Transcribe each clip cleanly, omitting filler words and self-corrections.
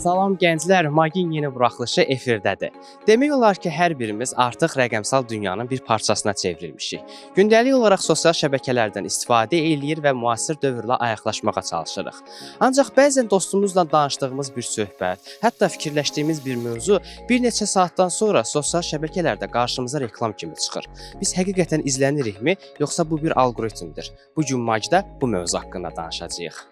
Salam gənclər, Magin yeni buraxılışı efirdədir. Demək olar ki, hər birimiz artıq rəqəmsal dünyanın bir parçasına çevrilmişik. Gündəlik olaraq sosial şəbəkələrdən istifadə eləyir və müasir dövrlə ayaqlaşmağa çalışırıq. Ancaq bəzən dostumuzla danışdığımız bir söhbət, hətta fikirləşdiyimiz bir mövzu bir neçə saatdan sonra sosial şəbəkələrdə qarşımıza reklam kimi çıxır. Biz həqiqətən izlənirikmi, yoxsa bu bir alqoritmdir? Bu gün Magda bu mövzu haqqında danışacağıq.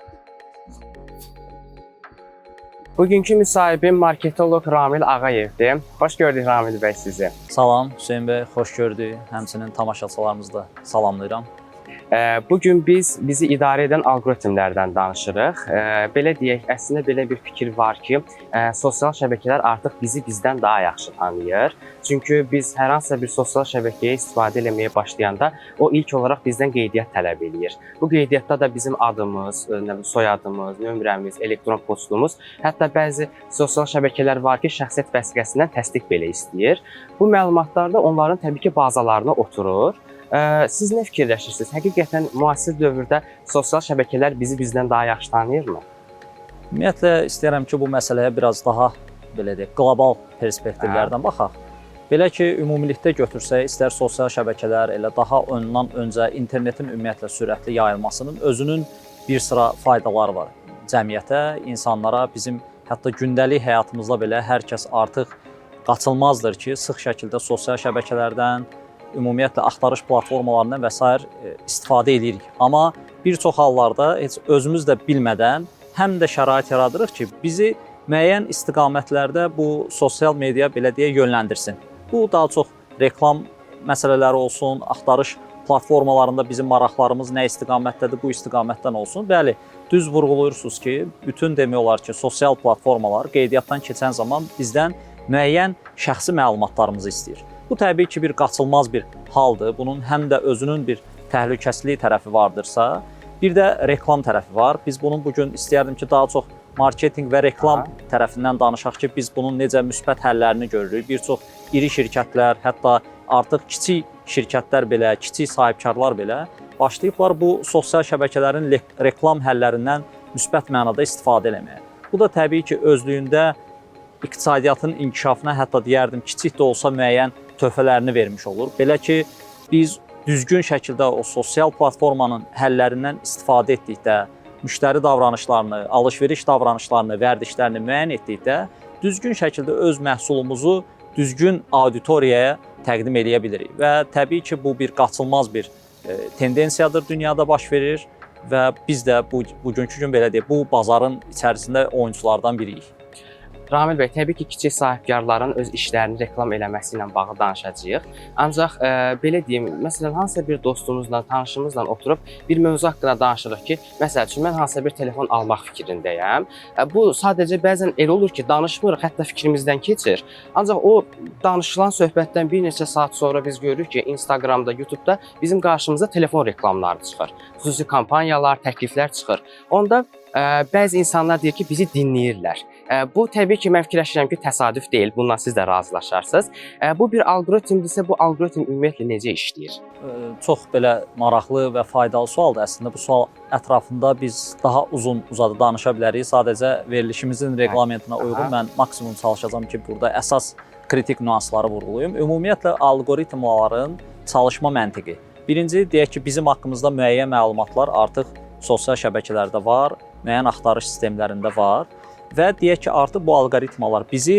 Bugünkü müsahibim marketoloq Ramil Ağayevdir. Xoş gördük Ramil bəy sizi. Salam Hüseyn bəy, xoş gördük. Həmçinin tamaşaçılarımızı da salamlayıram. Bugün bizi idarə edən alqoritmlərdən danışırıq. Belə deyək, əslində belə bir fikir var ki, sosial şəbəkələr artıq bizi bizdən daha yaxşı tanıyır. Çünki biz hər hansısa bir sosial şəbəkəyə istifadə etməyə başlayanda o ilk olaraq bizdən qeydiyyat tələb eləyir. Bu qeydiyyatda da bizim adımız, soyadımız, nömrəmiz, elektron postumuz, hətta bəzi sosial şəbəkələr var ki, şəxsiyyət vəsiqəsindən təsdiq belə istəyir. Bu məlumatlar da onların təbii ki, bazalarına oturur. Siz nə fikirləşirsiniz? Həqiqətən müasir dövrdə sosial şəbəkələr bizi bizdən daha yaxşı tanıyırmı? Ümumiyyətlə istəyirəm ki, bu məsələyə biraz daha belə deyək, qlobal perspektivlərdən baxaq. Belə ki, ümumilikdə götürsək, istər sosial şəbəkələr, elə daha ondan öncə internetin ümumiyyətlə sürətli yayılmasının özünün bir sıra faydaları var. Cəmiyyətə, insanlara, bizim hətta gündəlik həyatımızda belə hər kəs artıq qaçılmazdır ki, sıx şəkildə sosial şəbəkələrdən, ümumiyyətlə axtarış platformalarından və s. istifadə edirik. Amma bir çox hallarda heç özümüz də bilmədən həm də şərait yaradırıq ki, bizi müəyyən istiqamətlərdə bu sosial media belə deyə yönləndirsin. Bu daha çox reklam məsələləri olsun, axtarış platformalarında bizim maraqlarımız nə istiqamətdədir, bu istiqamətdən olsun. Bəli, düz vurğulayırsınız ki, bütün demək olar ki, sosial platformalar qeydiyyatdan keçən zaman bizdən müəyyən şəxsi məlumatlarımızı istəyir. Bu təbii ki, bir qaçılmaz bir haldır. Bunun həm də özünün bir təhlükəsizlik tərəfi vardırsa, bir də reklam tərəfi var. Biz bunun bugün istəyərdim ki, daha çox marketinq və reklam tərəfindən danışaq ki, biz bunun necə müsbət həllərini görürük. Bir çox iri şirkətlər, hətta artıq kiçik şirkətlər belə, kiçik sahibkarlar belə başlayıblar bu sosial şəbəkələrin reklam həllərindən müsbət mənada istifadə etməyə. Bu da təbii ki, özlüyündə iqtisadiyyatın inkişafına hətta deyərdim, kiçik də olsa müəyyən töhfələrini vermiş olur. Belə ki, biz düzgün şəkildə o sosial platformanın həllərindən istifadə etdikdə, müştəri davranışlarını, alış-veriş davranışlarını, vərdişlərini müəyyən etdikdə, düzgün şəkildə öz məhsulumuzu düzgün auditoriyaya təqdim edə bilirik. Və təbii ki, bu bir qaçılmaz bir tendensiyadır, dünyada baş verir və biz də bugünkü gün belə deyək, bu bazarın içərisində oyunculardan biriyik. Ramil bəy, təbii ki, kiçik sahibkarların öz işlərini reklam eləməsi ilə bağlı danışacağıq. Ancaq belə deyim, məsələn, hansısa bir dostumuzla, tanışımızla oturub bir mövzu haqqında danışırıq ki, məsəl üçün, mən hansısa bir telefon almaq fikrindəyəm. Bu sadəcə bəzən elə olur ki, danışmırıq, hətta fikrimizdən keçir. Ancaq o danışılan söhbətdən bir neçə saat sonra biz görürük ki, Instagramda, YouTube'da bizim qarşımıza telefon reklamları çıxır. Xüsusi kampanyalar, təkliflər çıxır. Onda bəzi insanlar deyir ki, bizi dinləyirlər. Bu, təbii ki, mən fikirləşirəm ki, təsadüf deyil, bundan siz də razılaşarsınız. Bu bir alqoritmdirsə, bu alqoritm ümumiyyətlə necə işləyir? Çox belə maraqlı və faydalı sualdır. Əslində, bu sual ətrafında biz daha uzadı danışa bilərik. Sadəcə verilişimizin reglamentinə uyğun mən maksimum çalışacağam ki, burada əsas kritik nüansları vurğulayım. Ümumiyyətlə, alqoritmların çalışma məntiqi. Birinci, deyək ki, bizim haqqımızda müəyyən məlumatlar artıq sosial şəbəkələrdə var, müəyyən axtarış sistemlərində var və deyək ki, artıq bu alqoritmalar bizi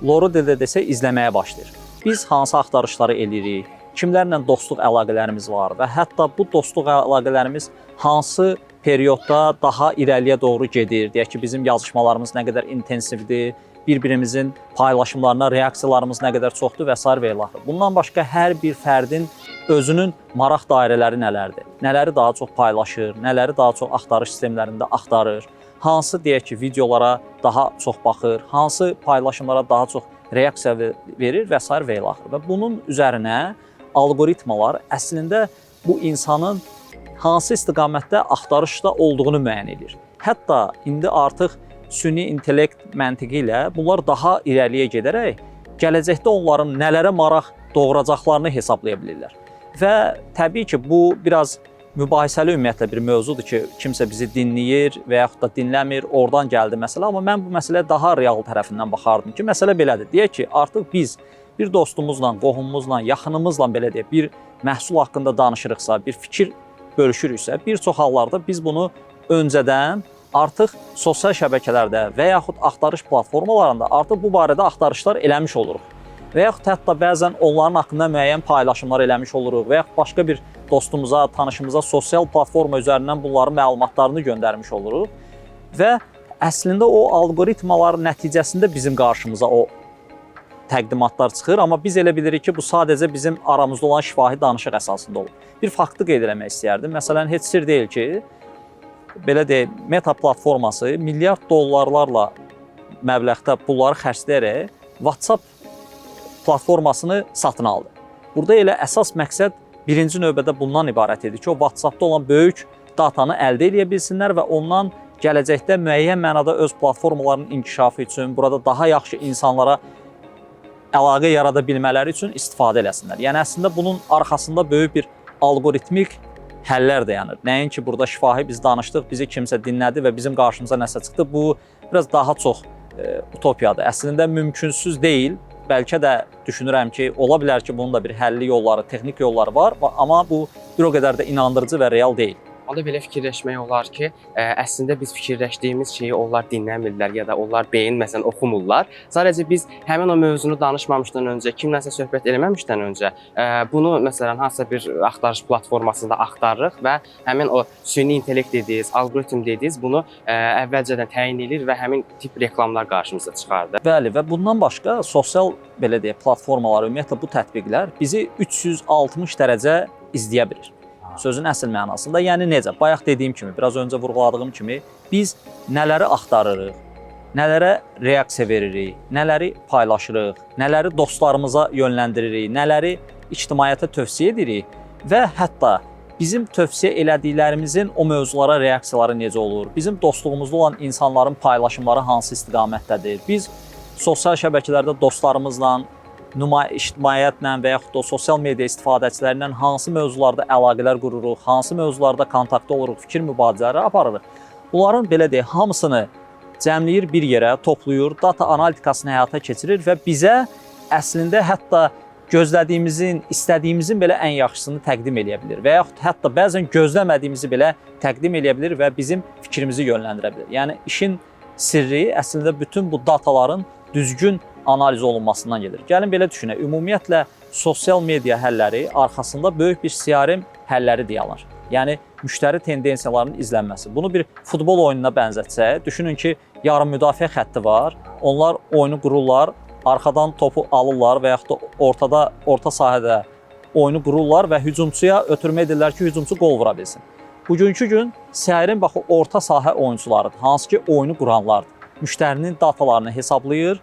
loru dildə desək izləməyə başlayır. Biz hansı axtarışları eləyirik, kimlərlə dostluq əlaqələrimiz var və hətta bu dostluq əlaqələrimiz hansı periodda daha irəliyə doğru gedir, deyək ki, bizim yazışmalarımız nə qədər intensivdir, bir-birimizin paylaşımlarına reaksiyalarımız nə qədər çoxdur və s. və ilaxır. Bundan başqa hər bir fərdin özünün maraq dairələri nələrdir? Nələri daha çox paylaşır, nələri daha çox axtarış sistemlərində axtarır, hansı deyək ki, videolara daha çox baxır, hansı paylaşımlara daha çox reaksiya verir və s. və ilaxır. Və bunun üzərinə alqoritmalar əslində bu insanın hansı istiqamətdə axtarışda olduğunu müəyyən edir. Hətta indi artıq süni intellekt məntiqi ilə bunlar daha irəliyə gedərək gələcəkdə onların nələrə maraq doğuracaqlarını hesablaya bilirlər. Və təbii ki, bu biraz mübahisəli ümumiyyətlə bir mövzudur ki, kimsə bizi dinləyir və yaxud da dinləmir, oradan gəldi məsələ. Amma mən bu məsələyə daha real tərəfindən baxardım ki, məsələ belədir. Deyək ki, artıq biz bir dostumuzla, qohumumuzla, yaxınımızla belə deyək, bir məhsul haqqında danışırıqsa, bir fikir bölüşürüksə, bir çox hallarda biz bunu öncədən artıq sosial şəbəkələrdə və yaxud axtarış platformalarında artıq bu barədə axtarışlar eləmiş oluruq. Və yaxud hətta bəzən onların haqqında müəyyən paylaşımlar eləmiş oluruq və yaxud başqa bir dostumuza, tanışımıza sosial platforma üzərindən bunların məlumatlarını göndərmiş oluruq və əslində o alqoritmalar nəticəsində bizim qarşımıza o təqdimatlar çıxır, amma biz elə bilirik ki, bu sadəcə bizim aramızda olan şifahi danışıq əsasında olur. Bir faktı qeyd eləmək istəyərdim. Məsələn, heç sir deyil ki, belə deyək, Meta platforması milyard dollarlarla məbləğdə pulları xərcləyərək WhatsApp platformasını satın aldı. Burada elə əsas məqsəd birinci növbədə bundan ibarət idi ki, o WhatsApp-da olan böyük datanı əldə edə bilsinlər və ondan gələcəkdə müəyyən mənada öz platformalarının inkişafı üçün, burada daha yaxşı insanlara əlaqə yarada bilmələri üçün istifadə eləsinlər. Yəni əslində bunun arxasında böyük bir alqoritmik həllər dayanır. Nəinki burada şifahi biz danışdıq, bizi kimsə dinlədi və bizim qarşımıza nəsə çıxdı. Bu biraz daha çox utopiyadır. Əslində mümkünsüz deyil. Bəlkə də düşünürəm ki, ola bilər ki, bunun da bir həlli yolları, texnik yolları var, amma bu bir o qədər də inandırıcı və real deyil. Onda belə fikirləşmək olar ki, əslində biz fikirləşdiyimiz şeyi onlar dinləmirlər ya da onlar beyinməsən oxumurlar. Sadəcə biz həmin o mövzunu danışmamışdan öncə, kimlənsə söhbət eləməmişdən öncə bunu məsələn hansısa bir axtarış platformasında axtarırıq və həmin o süni intellekt dediyiniz, alqoritm dediyiniz bunu əvvəlcədən təyin edir və həmin tip reklamlar qarşımıza çıxardır. Bəli, və bundan başqa sosial belə deyək platformalar, ümumiyyətlə bu tətbiqlər bizi 360 dərəcə izləyə bilir. Sözün əsl mənasında, yəni necə? Bayaq dediyim kimi, biraz öncə vurğuladığım kimi, biz nələri axtarırıq, nələrə reaksiya veririk, nələri paylaşırıq, nələri dostlarımıza yönləndiririk, nələri ictimaiyyətə tövsiyə edirik və hətta bizim tövsiyə elədiklərimizin o mövzulara reaksiyaları necə olur, bizim dostluğumuzda olan insanların paylaşımları hansı istiqamətdədir, biz sosial şəbəkələrdə dostlarımızla, ictimaiyyətlə və yaxud da sosial media istifadəçilərlə hansı mövzularda əlaqələr qururuq, hansı mövzularda kontaktda oluruq, fikir mübadilləri aparırıq. Bunların belə deyək, hamısını cəmləyir bir yerə, toplayır, data analitikasını həyata keçirir və bizə əslində hətta gözlədiyimizin, istədiyimizin belə ən yaxşısını təqdim edə bilər və yaxud hətta bəzən gözləmədiyimizi belə təqdim edə bilər və bizim fikrimizi yönləndirə bilər. Yəni işin sirri əslində bütün bu dataların düzgün analiz olunmasından gedir. Gəlin belə düşünək, ümumiyyətlə sosial media həlləri arxasında böyük bir CRM həlləri dayanır. Yəni müştəri tendensiyalarının izlənməsi. Bunu bir futbol oyununa bənzətsək, düşünün ki, yarım müdafiə xətti var. Onlar oyunu qururlar, arxadan topu alırlar və yaxud da orta sahədə oyunu qururlar və hücumçuya ötürmə edirlər ki, hücumçu qol vura bilsin. Bugünkü gün CRM baxı orta sahə oyunçularıdır, hansı ki oyunu quranlardır. Müştərinin datalarını hesablayır,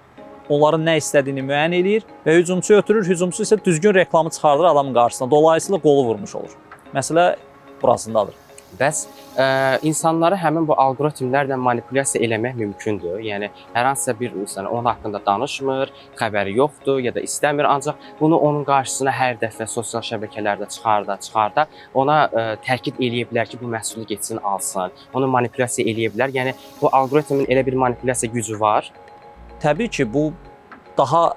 onların nə istədiyini müəyyən eləyir və hücumçu ötürür, hücumçu isə düzgün reklamı çıxardır adamın qarşısına. Dolayısıyla qolu vurmuş olur. Məsələ burasındadır. Bəs insanları həmin bu alqoritmlərlə manipulyasiya eləmək mümkündür. Yəni hər hansısa bir məsələn onun haqqında danışmır, xəbəri yoxdur ya da istəmir, ancaq bunu onun qarşısına hər dəfə sosial şəbəkələrdə çıxarda ona təkid eləyə bilər ki, bu məhsulu getsin alsın. Onu manipulyasiya eləyə bilər. Yəni bu alqoritmin elə bir manipulyasiya gücü var. Təbii ki, bu daha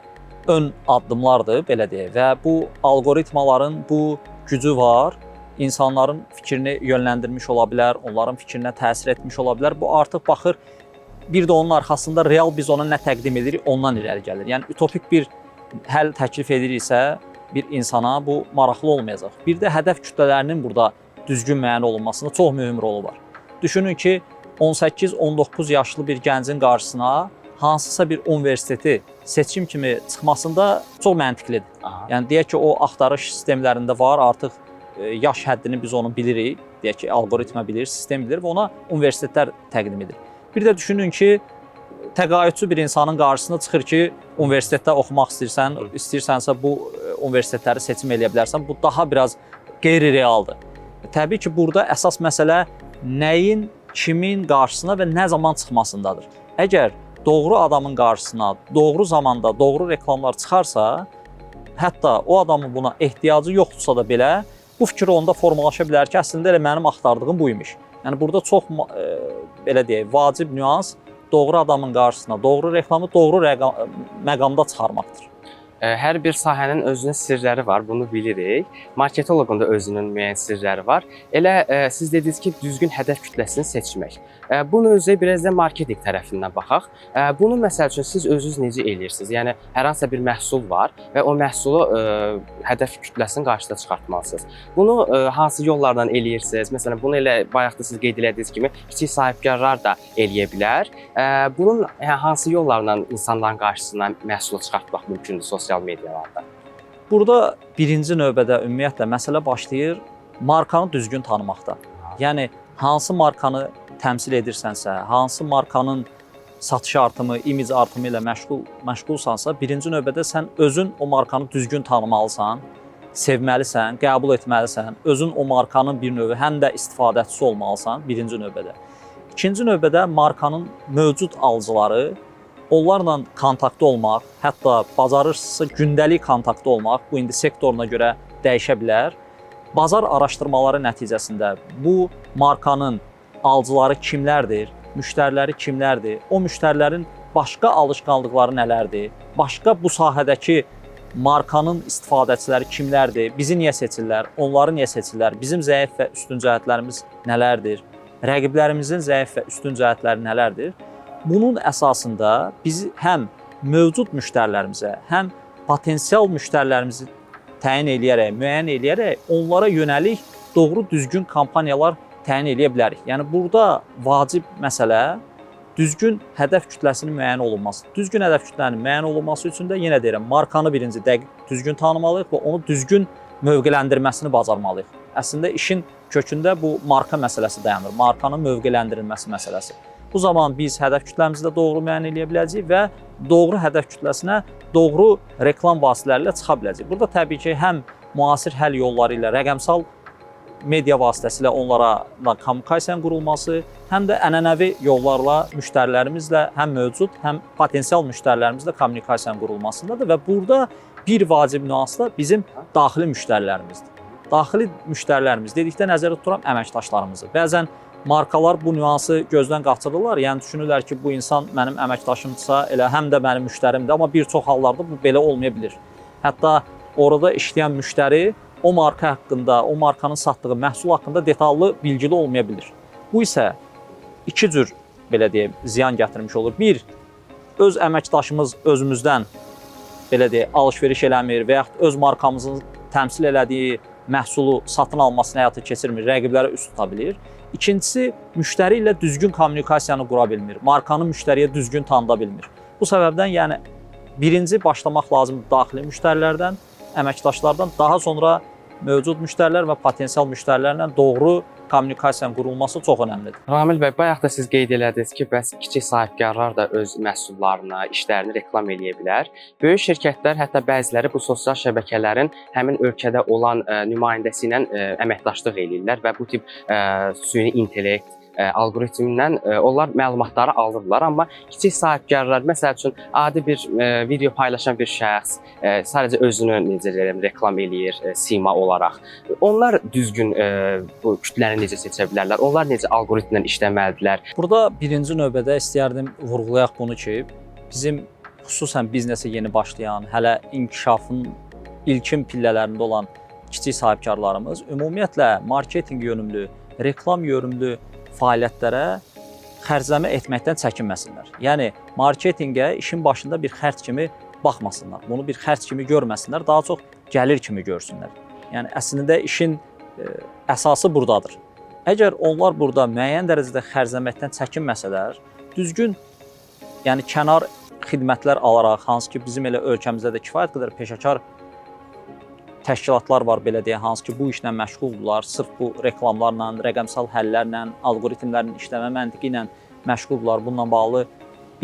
ön addımlardır, belə deyək və bu alqoritmaların bu gücü var. İnsanların fikrini yönləndirmiş ola bilər, onların fikrinə təsir etmiş ola bilər. Bu artıq baxır, bir də onun arxasında real biz ona nə təqdim edirik, ondan irəli gəlir. Yəni ütopik bir həll təklif ediriksə bir insana bu maraqlı olmayacaq. Bir də hədəf kütlələrinin burada düzgün müəyyən olunmasında çox mühüm rolu var. Düşünün ki, 18-19 yaşlı bir gəncin qarşısına hansısa bir universiteti seçim kimi çıxmasında çox məntiqlidir. Yəni deyək ki, o axtarış sistemlərində var, artıq yaş həddini biz onu bilirik, deyək ki, alqoritmə bilir, sistem bilir və ona universitetlər təqdim edir. Bir də düşünün ki, təqaüdçü bir insanın qarşısına çıxır ki, universitetdə oxumaq istəyirsənsə bu universitetləri seçim eləyə bilərsən. Bu daha biraz qeyri-realdır. Təbii ki, burada əsas məsələ nəyin, kimin qarşısına və nə zaman çıxmasındadır. Əgər doğru adamın qarşısına, doğru zamanda, doğru reklamlar çıxarsa, hətta o adamın buna ehtiyacı yoxdursa da belə, bu fikir onda formalaşa bilər ki, əslində elə mənim axtardığım bu imiş. Yəni burada çox belə deyək, vacib nüans doğru adamın qarşısına doğru reklamı doğru məqamda çıxarmaqdır. Hər bir sahənin özünün sirləri var, bunu bilirik. Marketoloqun da özünün müəyyən sirləri var. Elə siz dediniz ki, düzgün hədəf kütləsini seçmək. Bu mövzuya biraz da marketinq tərəfindən baxaq. Bunu məsəl üçün siz özünüz necə eləyirsiniz? Yəni hər hansısa bir məhsul var və o məhsulu hədəf kütləsinin qarşısına çıxartmalısınız. Bunu hansı yollardan eləyirsiniz? Məsələn, bunu elə bayaq da siz qeyd etdiyiniz kimi kiçik sahibkarlar da eləyə bilər. Bunun hansı yollarla insanların qarşısına məhsulu çıxartmaq mümkündür sosial medialarda? Burada birinci növbədə ümumiyyətlə məsələ başlayır markanı düzgün tanımaqda. Yəni hansı markanı təmsil edirsənsə, hansı markanın satış artımı, imic artımı ilə məşğulsansa, birinci növbədə sən özün o markanı düzgün tanımalısan, sevməlisən, qəbul etməlisən, özün o markanın bir növü həm də istifadəçisi olmalısan birinci növbədə. İkinci növbədə markanın mövcud alıcıları, onlarla kontaktda olmaq, hətta bacarırsınızsa gündəlik kontaktda olmaq, bu indi sektoruna görə dəyişə bilər. Bazar araşdırmaları nəticəsində bu markanın alıcıları kimlərdir, müştəriləri kimlərdir, o müştərilərin başqa alışqanlıqları nələrdir, başqa bu sahədəki markanın istifadəçiləri kimlərdir, bizi niyə seçirlər, onları niyə seçirlər, bizim zəif və üstün cəhətlərimiz nələrdir, rəqiblərimizin zəif və üstün cəhətləri nələrdir. Bunun əsasında biz həm mövcud müştərilərimizə, həm potensial müştərilərimizi təyin eləyərək, müəyyən eləyərək onlara yönəlik doğru düzgün kampaniyalar təyin eləyə bilərik. Yəni burada vacib məsələ düzgün hədəf kütləsinin müəyyən olunması. Düzgün hədəf kütlənin müəyyən olunması üçün də yenə deyirəm, markanı birinci dəqiq düzgün tanımalıyıq və onu düzgün mövqeləndirməsini bacarmalıyıq. Əslində işin kökündə bu marka məsələsi dayanır, markanın mövqeləndirilməsi məsələsi. Bu zaman biz hədəf kütləmizi də doğru müəyyən eləyə biləcəyik və doğru hədəf kütləsinə doğru reklam vasitələri ilə çıxa biləcəyik. Burada təbii ki, həm müasir həll yolları ilə, rəqəmsal media vasitəsilə onlara kommunikasiyanın qurulması, həm də ənənəvi yollarla müştərilərimizlə həm mövcud, həm potensial müştərilərimizlə kommunikasiyanın qurulmasındadır və burada bir vacib nüans da bizim daxili müştərilərimizdir. Daxili müştərilərimiz dedikdə nəzərdə tuturam əməkdaşlarımızı. Bəzən markalar bu nüansı gözdən qaçırırlar. Yəni düşünürlər ki, bu insan mənim əməkdaşımdırsa, elə həm də mənim müştərimdir, amma bir çox hallarda bu belə olmaya bilir. Hətta orada işləyən müştəri o marka haqqında, o markanın satdığı məhsul haqqında detallı bilgili olmaya bilir. Bu isə iki cür belə deyim, ziyan gətirmiş olur. Bir, öz əməkdaşımız özümüzdən belə deyək, alış-veriş eləmir və yaxud öz markamızın təmsil elədiyi məhsulu satın almasını həyata keçirmir, rəqiblərə üst tuta bilir. İkincisi, müştəri ilə düzgün kommunikasiyanı qura bilmir, markanı müştəriyə düzgün tanıda bilmir. Bu səbəbdən yəni birinci başlamaq lazımdır daxili müştərilərdən, əməkdaşlardan, daha sonra mövcud müştərilər və potensial müştərilərlə doğru kommunikasiyanın qurulması çox önəmlidir. Ramil bəy, bayaq da siz qeyd elədiniz ki, bəs kiçik sahibkarlar da öz məhsullarını, işlərini reklam eləyə bilər. Böyük şirkətlər, hətta bəziləri bu sosial şəbəkələrin həmin ölkədə olan nümayəndəsi ilə əməkdaşlıq eləyirlər və bu tip süni intellekt alqoritmindən onlar məlumatları alırlar, amma kiçik sahibkarlar, məsəl üçün adi bir video paylaşan bir şəxs sadəcə özünü necə deyirəm, reklam eləyir sima olaraq. Onlar düzgün bu kütləni necə seçə bilərlər? Onlar necə alqoritmlə işləməlidirlər? Burada birinci növbədə istəyərdim vurğulayaq bunu ki, bizim xüsusən biznesə yeni başlayan, hələ inkişafın ilkin pillələrində olan kiçik sahibkarlarımız ümumiyyətlə marketinq yönümlü, reklam yönümlü fəaliyyətlərə xərcləmə etməkdən çəkinməsinlər. Yəni marketinqə işin başında bir xərc kimi baxmasınlar. Bunu bir xərc kimi görməsinlər, daha çox gəlir kimi görsünlər. Yəni əslində işin əsası buradadır. Əgər onlar burada müəyyən dərəcədə xərcləməkdən çəkinməsələr, düzgün, yəni kənar xidmətlər alaraq, hansı ki bizim elə ölkəmizdə də kifayət qədər peşəkar təşkilatlar var, belə deyək, hansı ki bu işlə məşğuldurlar, sırf bu reklamlarla, rəqəmsal həllərlə, alqoritmlərin işləmə məntiqi ilə məşğuldurlar. Bununla bağlı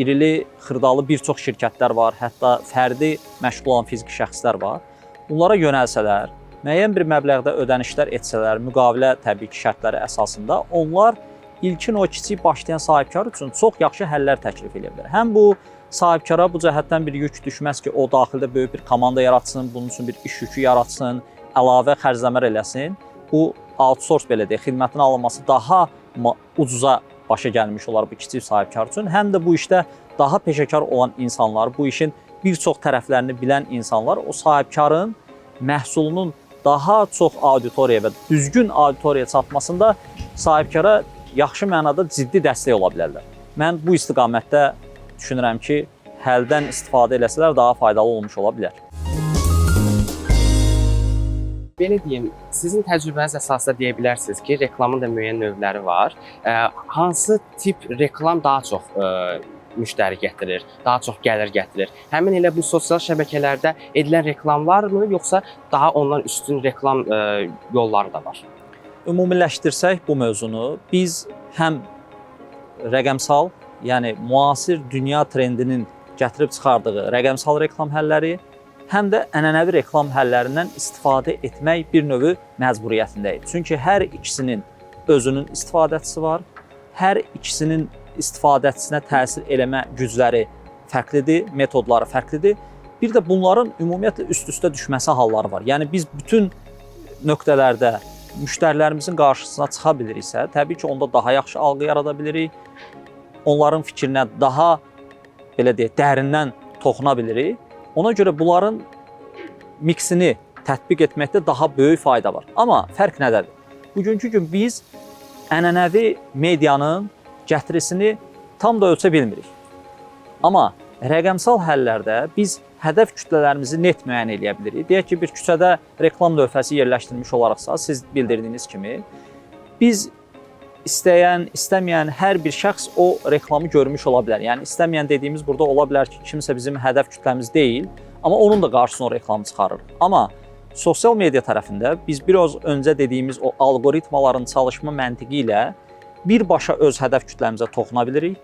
irili, xırdalı bir çox şirkətlər var, hətta fərdi məşğul olan fiziki şəxslər var. Bunlara yönəlsələr, müəyyən bir məbləğdə ödənişlər etsələr, müqavilə təbii ki şərtləri əsasında, onlar ilkin o kiçik başlayan sahibkar üçün çox yaxşı həllər təklif edə bilər. Həm bu sahibkara bu cəhətdən bir yük düşməz ki, o daxildə böyük bir komanda yaratsın, bunun üçün bir iş yükü yaratsın, əlavə xərcləmə eləsin. bu outsource belə deyək, xidmətin alınması daha ucuza başa gəlmiş olar bu kiçik sahibkar üçün. Həm də bu işdə daha peşəkar olan insanlar, bu işin bir çox tərəflərini bilən insanlar o sahibkarın məhsulunun daha çox auditoriyaya və düzgün auditoriyaya çatmasında sahibkara yaxşı mənada ciddi dəstək ola bilərlər. Mən bu istiqamətdə düşünürəm ki, həldən istifadə eləsələr daha faydalı olmuş ola bilər. Belə deyim, sizin təcrübəniz əsasında deyə bilərsiniz ki, reklamın da müəyyən növləri var. Hansı tip reklam daha çox müştəri gətirir, daha çox gəlir gətirir? Həmin elə bu sosial şəbəkələrdə edilən reklamlarmı, yoxsa daha ondan üstün reklam yolları da var? Ümumiləşdirsək bu mövzunu, biz həm rəqəmsal, yəni müasir dünya trendinin gətirib çıxardığı rəqəmsal reklam həlləri, həm də ənənəvi reklam həllərindən istifadə etmək bir növ məcburiyyətindəyik. Çünki hər ikisinin özünün istifadəçisi var, hər ikisinin istifadəçisinə təsir eləmə gücləri fərqlidir, metodları fərqlidir. Bir də bunların ümumiyyətlə üst-üstə düşməsi halları var. Yəni biz bütün nöqtələrdə müştərilərimizin qarşısına çıxa biliriksə, təbii ki, onda daha yaxşı algı yarada bilirik. Onların fikrinə daha belə deyək, dərindən toxuna bilirik. Ona görə bunların miksini tətbiq etməkdə daha böyük fayda var. Amma fərq nədədir? Bugünkü gün biz ənənəvi medianın gətirisini tam da ölçə bilmirik. Amma rəqəmsal həllərdə biz hədəf kütlələrimizi net müəyyən edə bilirik. Deyək ki, bir küçədə reklam lövhəsi yerləşdirilmiş olaraqsa, siz bildirdiyiniz kimi, biz istəyən, istəməyən hər bir şəxs o reklamı görmüş ola bilər. Yəni istəməyən dediyimiz burada ola bilər ki, kimsə bizim hədəf kütləmiz deyil, amma onun da qarşısına o reklamı çıxarır. Amma sosial media tərəfində biz biraz öncə dediyimiz o alqoritmaların çalışma məntiqi ilə birbaşa öz hədəf kütləmizə toxuna bilirik,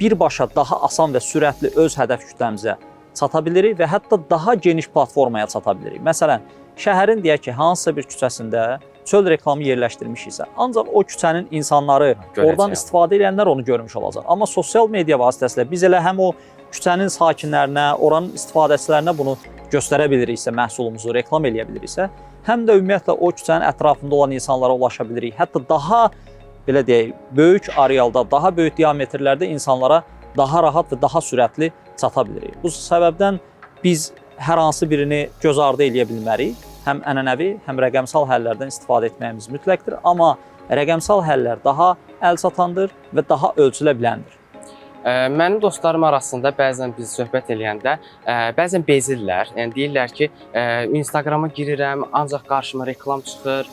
birbaşa daha asan və sürətli öz hədəf kütləmizə çata bilirik və hətta daha geniş platformaya çata bilirik. Məsələn, şəhərin deyək ki, hansısa bir küçəsində çöl reklamı yerləşdirmişiksə, ancaq o küçənin insanları, oradan istifadə edənlər onu görmüş olacaq. Amma sosial media vasitəsilə biz elə həm o küçənin sakinlərinə, oranın istifadəçilərinə bunu göstərə biliriksə, məhsulumuzu reklam eləyə biliriksə, həm də ümumiyyətlə o küçənin ətrafında olan insanlara ulaşa bilirik. Hətta daha belə deyək, böyük arealda, daha böyük diametrlərdə insanlara daha rahat və daha sürətli çata bilirik. Bu səbəbdən biz hər hansı birini göz ardı eləyə bilmərik. Həm ənənəvi, həm rəqəmsal həllərdən istifadə etməyimiz mütləqdir, amma rəqəmsal həllər daha əlçatandır və daha ölçülə biləndir. Mənim dostlarım arasında bəzən biz söhbət eləyəndə bəzən bezirlər. Yəni deyirlər ki, Instagrama girirəm, ancaq qarşıma reklam çıxır.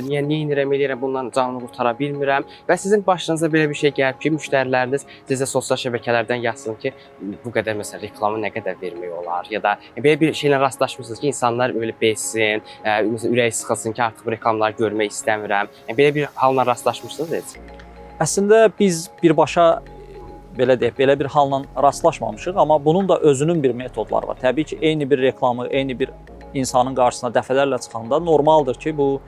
Yəni nə edirəm, eləyirəm, bundan canımı qurtara bilmirəm. Və sizin başınıza belə bir şey gəlib ki, müştəriləriniz sizə sosial şəbəkələrdən yazsın ki, bu qədər məsələn reklamı nə qədər vermək olar, ya da belə bir şeylə rastlaşmısınız ki, insanlar belə bezsin, məsələn ürəyi sıxılsın ki, artıq bu reklamları görmək istəmirəm. Yəni belə bir halla rastlaşmısınız heç? Əslində biz birbaşa belə deyək, belə bir halla rastlaşmamışıq, amma bunun da özünün bir metodları var. Təbii ki, eyni bir reklamı, eyni bir insanın qarşısına dəfələrlə çıxanda normaldır ki, bu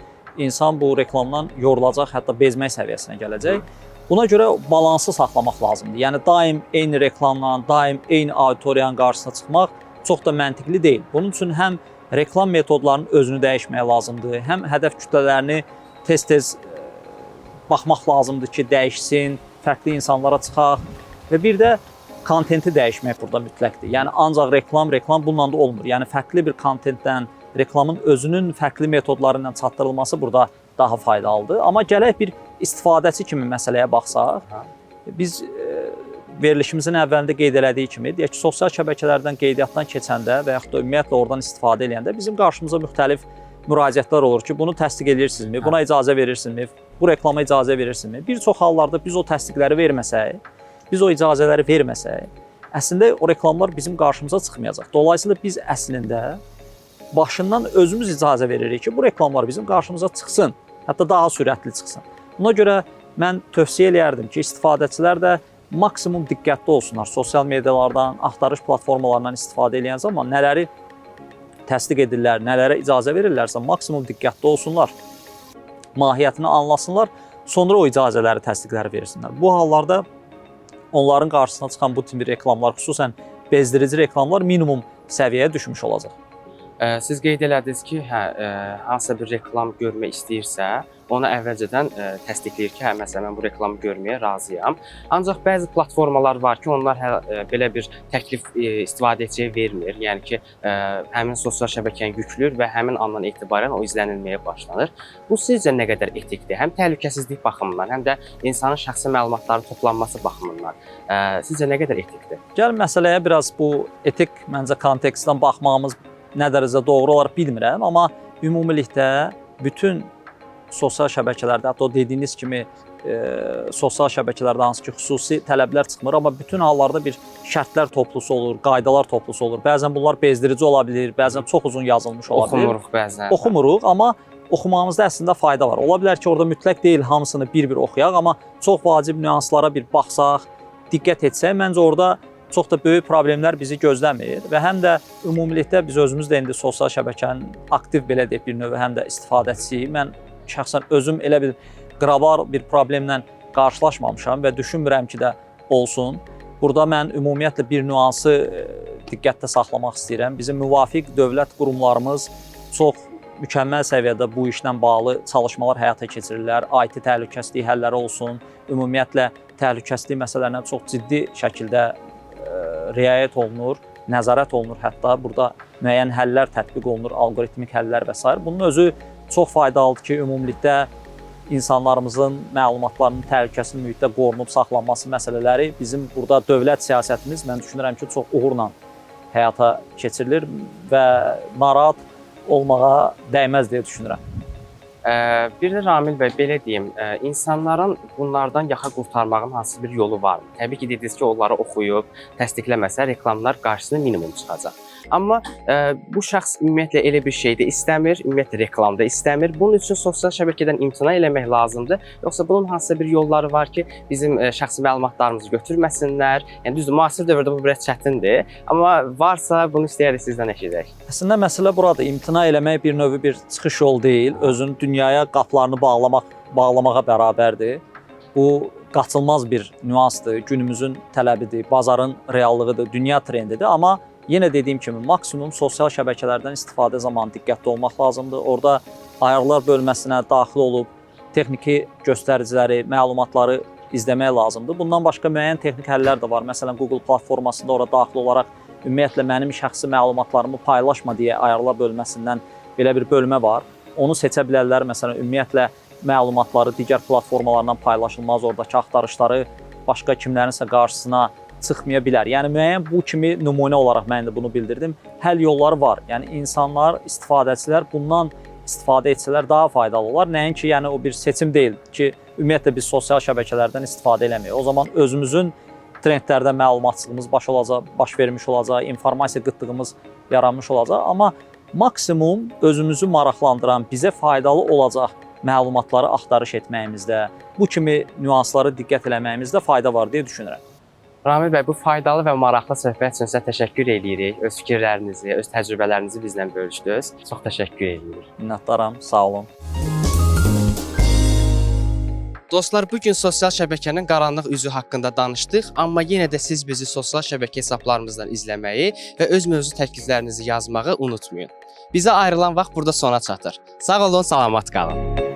insan bu reklamdan yorulacaq, hətta bezmək səviyyəsinə gələcək. Buna görə balansı saxlamaq lazımdır. Yəni daim eyni reklamla, daim eyni auditoriyanın qarşısına çıxmaq çox da məntiqli deyil. Bunun üçün həm reklam metodlarının özünü dəyişmək lazımdır, həm hədəf kütlələrini tez-tez baxmaq lazımdır ki, dəyişsin, fərqli insanlara çıxaq. Və bir də kontenti dəyişmək burada mütləqdir. Yəni ancaq reklam bununla da olmur. Yəni fərqli bir kontentdən, reklamın özünün fərqli metodları ilə çatdırılması burada daha faydalıdır. Amma gələk bir istifadəçi kimi məsələyə baxsaq, biz verilişimizin əvvəlində qeyd elədiyi kimi, deyək ki, sosial şəbəkələrdən qeydiyyatdan keçəndə və yaxud da ümumiyyətlə oradan istifadə edəndə bizim qarşımıza müxtəlif müraciətlər olur ki, bunu təsdiq edirsinizmi, buna icazə verirsinizmi, bu reklama icazə verirsinizmi? Bir çox hallarda biz o təsdiqləri verməsək, biz o icazələri verməsək, əslində o reklamlar bizim qarşımıza çıxmayacaq. Dolayısıyla biz əslində başından özümüz icazə veririk ki, bu reklamlar bizim qarşımıza çıxsın, hətta daha sürətli çıxsın. Buna görə mən tövsiyə eləyərdim ki, istifadəçilər də maksimum diqqətli olsunlar. Sosial medialardan, axtarış platformalarından istifadə edən zaman nələri təsdiq edirlər, nələrə icazə verirlərsə maksimum diqqətli olsunlar. Mahiyyətini anlasınlar, sonra o icazələri, təsdiqləri versinlər. Bu hallarda onların qarşısına çıxan bu kimi reklamlar, xüsusən bezdirici reklamlar minimum səviyyəyə düşmüş olacaq. Siz qeyd elədiniz ki, hansısa bir reklam görmək istəyirsə, onu əvvəlcədən təsdiqləyir ki, məsələn, mən bu reklamı görməyə razıyam. Ancaq bəzi platformalar var ki, onlar belə bir təklif istifadəçiyə vermir. Yəni ki, həmin sosial şəbəkəni yüklür və həmin andan etibarən o izlənilməyə başlanır. Bu sizcə nə qədər etikdir? Həm təhlükəsizlik baxımından, həm də insanın şəxsi məlumatları toplanması baxımından sizcə nə qədər etikdir? Gəl məsələyə biraz bu etik məncə kontekstdən baxmağımız nə dərəcədə doğru olaraq bilmirəm, amma ümumilikdə bütün sosial şəbəkələrdə, hətta o dediyiniz kimi sosial şəbəkələrdə hansı ki xüsusi tələblər çıxmır, amma bütün hallarda bir şərtlər toplusu olur, qaydalar toplusu olur. Bəzən bunlar bezdirici ola bilir, bəzən çox uzun yazılmış ola bilir. Oxumuruq bəzən. Oxumuruq, amma oxumağımızda əslində fayda var. Ola bilər ki, orada mütləq deyil hamısını bir-bir oxuyaq, amma çox vacib nüanslara bir baxsaq, diqqət etsək, məncə orada çox da böyük problemlər bizi gözləmir və həm də ümumilikdə biz özümüz də indi sosial şəbəkənin aktiv belə deyək bir növ həm də istifadəçisiyik. Mən şəxsən özüm elə bir qlobal bir problemlə qarşılaşmamışam və düşünmürəm ki də olsun. Burada mən ümumiyyətlə bir nüansı diqqətdə saxlamaq istəyirəm. Bizim müvafiq dövlət qurumlarımız çox mükəmməl səviyyədə bu işlə bağlı çalışmalar həyata keçirirlər. IT təhlükəsizlik həlləri olsun, ümumiyyətlə təhlükəsizlik məsələlərinə çox ciddi şəkildə riayət olunur, nəzarət olunur. Hətta burada müəyyən həllər tətbiq olunur, alqoritmik həllər və s. Bunun özü çox faydalıdır ki, ümumilikdə insanlarımızın məlumatlarının təhlükəsiz mühitdə qorunub saxlanması məsələləri bizim burada dövlət siyasətimiz mən düşünürəm ki, çox uğurla həyata keçirilir və narahat olmağa dəyməz deyə düşünürəm. Bir də Ramil bəy, belə deyim, insanların bunlardan yaxa qurtarmağın hansı bir yolu varmı? Təbii ki, dediniz ki, onları oxuyub, təsdiqləməsə reklamlar qarşısına minimum çıxacaq. Amma bu şəxs ümumiyyətlə elə bir şey də istəmir, ümumiyyətlə reklamda istəmir. Bunun üçün sosial şəbəkədən imtina eləmək lazımdır. Yoxsa bunun hansısa bir yolları var ki, bizim şəxsi məlumatlarımızı götürməsinlər. Yəni düzdür, müasir dövrdə bu biraz çətindir. Amma varsa bunu istəyərik sizdən eşidək. Əslində məsələ burada imtina eləmək bir növ bir çıxış yolu deyil, özün dünyaya qapılarını bağlamağa bərabərdir. Bu qaçılmaz bir nüansdır, günümüzün tələbidir, bazarın reallığıdır, dünya trendidir. Amma yenə dediyim kimi maksimum sosial şəbəkələrdən istifadə zamanı diqqətli olmaq lazımdır. Orada ayarlar bölməsinə daxil olub texniki göstəriciləri, məlumatları izləmək lazımdır. Bundan başqa müəyyən texnik həllər də var. Məsələn, Google platformasında ora daxil olaraq ümumiyyətlə mənim şəxsi məlumatlarımı paylaşma deyə ayarlar bölməsindən belə bir bölmə var. Onu seçə bilərlər. Məsələn, ümumiyyətlə məlumatları digər platformalardan paylaşılmaz, oradakı axtarışları başqa kimlərinsə qarşısına çıxmaya bilər. Yəni müəyyən bu kimi nümunə olaraq mən də bunu bildirdim. Həll yolları var. Yəni insanlar, istifadəçilər bundan istifadə etsələr daha faydalı olar. Nəinki yəni o bir seçim deyil ki, ümumiyyətlə biz sosial şəbəkələrdən istifadə eləməyək. O zaman özümüzün trendlərdə məlumatçılığımız baş vermiş olacaq, informasiya qıtlığımız yaranmış olacaq. Amma maksimum özümüzü maraqlandıran, bizə faydalı olacaq məlumatları axtarış etməyimizdə, bu kimi nüansları diqqət eləməyimizdə fayda var deyə düşünürəm. Ramil bəy, bu faydalı və maraqlı söhbət üçün sizə təşəkkür edirik. Öz fikirlərinizi, öz təcrübələrinizi bizlə bölüşdünüz. Çox təşəkkür edirik. Minnətdaram, sağ olun. Dostlar, bugün sosial şəbəkənin qaranlıq üzü haqqında danışdıq, amma yenə də siz bizi sosial şəbəkə hesablarımızdan izləməyi və öz mövzu təkliflərinizi yazmağı unutmayın. Bizə ayrılan vaxt burada sona çatır. Sağ olun, salamat qalın.